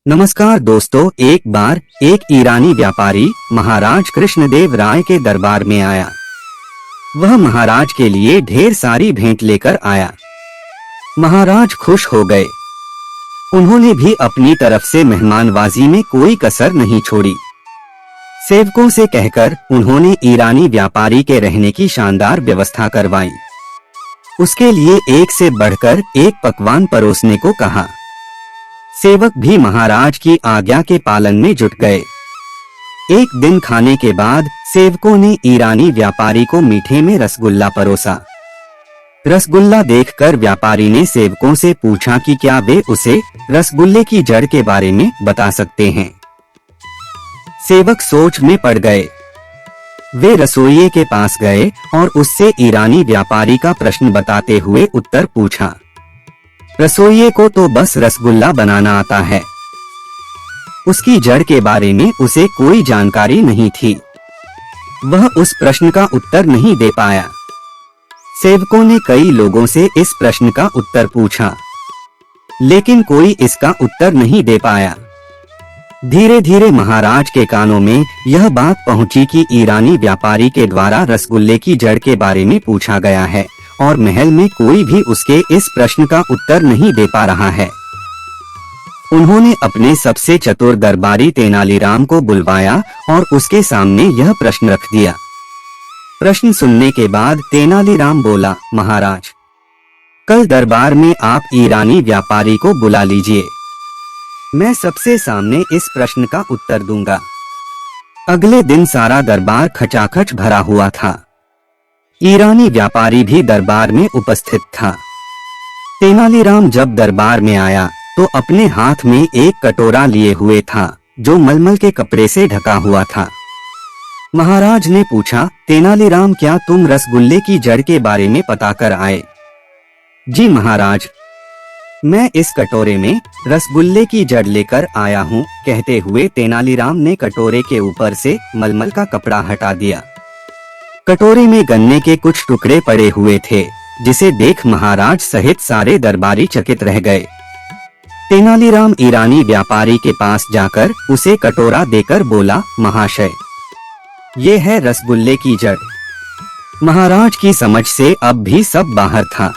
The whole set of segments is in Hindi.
नमस्कार दोस्तों, एक बार एक ईरानी व्यापारी महाराज कृष्णदेव राय के दरबार में आया। वह महाराज के लिए ढेर सारी भेंट लेकर आया। महाराज खुश हो गए। उन्होंने भी अपनी तरफ से मेहमानवाजी में कोई कसर नहीं छोड़ी। सेवकों से कहकर उन्होंने ईरानी व्यापारी के रहने की शानदार व्यवस्था करवाई। उसके लिए एक से बढ़कर एक पकवान परोसने को कहा। सेवक भी महाराज की आज्ञा के पालन में जुट गए। एक दिन खाने के बाद सेवकों ने ईरानी व्यापारी को मीठे में रसगुल्ला परोसा। रसगुल्ला देखकर व्यापारी ने सेवकों से पूछा कि क्या वे उसे रसगुल्ले की जड़ के बारे में बता सकते हैं। सेवक सोच में पड़ गए। वे रसोइये के पास गए और उससे ईरानी व्यापारी का प्रश्न बताते हुए उत्तर पूछा। रसोइये को तो बस रसगुल्ला बनाना आता है, उसकी जड़ के बारे में उसे कोई जानकारी नहीं थी। वह उस प्रश्न का उत्तर नहीं दे पाया। सेवकों ने कई लोगों से इस प्रश्न का उत्तर पूछा, लेकिन कोई इसका उत्तर नहीं दे पाया। धीरे धीरे महाराज के कानों में यह बात पहुंची कि ईरानी व्यापारी के द्वारा रसगुल्ले की जड़ के बारे में पूछा गया है और महल में कोई भी उसके इस प्रश्न का उत्तर नहीं दे पा रहा है। उन्होंने अपने सबसे चतुर दरबारी तेनालीराम को बुलवाया और उसके सामने यह प्रश्न रख दिया। प्रश्न सुनने के बाद तेनालीराम बोला, महाराज, कल दरबार में आप ईरानी व्यापारी को बुला लीजिए। मैं सबसे सामने इस प्रश्न का उत्तर दूंगा। अगले दिन सारा दरबार खचाखच भरा हुआ था। ईरानी व्यापारी भी दरबार में उपस्थित था। तेनालीराम जब दरबार में आया तो अपने हाथ में एक कटोरा लिए हुए था जो मलमल के कपड़े से ढका हुआ था। महाराज ने पूछा, तेनालीराम, क्या तुम रसगुल्ले की जड़ के बारे में पता कर आए? जी महाराज, मैं इस कटोरे में रसगुल्ले की जड़ लेकर आया हूँ, कहते हुए तेनालीराम ने कटोरे के ऊपर से मलमल का कपड़ा हटा दिया। कटोरे में गन्ने के कुछ टुकड़े पड़े हुए थे, जिसे देख महाराज सहित सारे दरबारी चकित रह गए। तेनालीराम ईरानी व्यापारी के पास जाकर उसे कटोरा देकर बोला, महाशय, ये है रसगुल्ले की जड़। महाराज की समझ से अब भी सब बाहर था।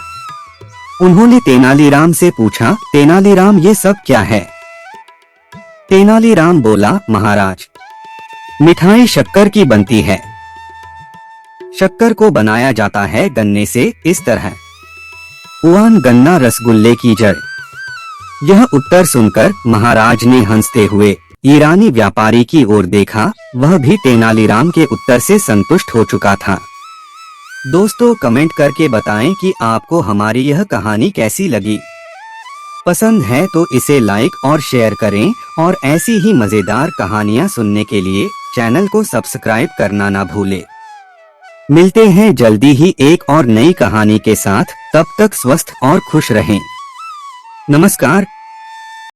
उन्होंने तेनालीराम से पूछा, तेनालीराम, ये सब क्या है? तेनालीराम बोला, महाराज, मिठाई शक्कर की बनती है। शक्कर को बनाया जाता है गन्ने से इस तरह। उआन गन्ना रसगुल्ले की जड़। यह उत्तर सुनकर महाराज ने हंसते हुए ईरानी व्यापारी की ओर देखा। वह भी तेनालीराम के उत्तर से संतुष्ट हो चुका था। दोस्तों, कमेंट करके बताएं कि आपको हमारी यह कहानी कैसी लगी। पसंद है तो इसे लाइक और शेयर करें और ऐसी ही मजेदार कहानियां सुनने के लिए चैनल को सब्सक्राइब करना ना भूलें। मिलते हैं जल्दी ही एक और नई कहानी के साथ। तब तक स्वस्थ और खुश रहें। नमस्कार।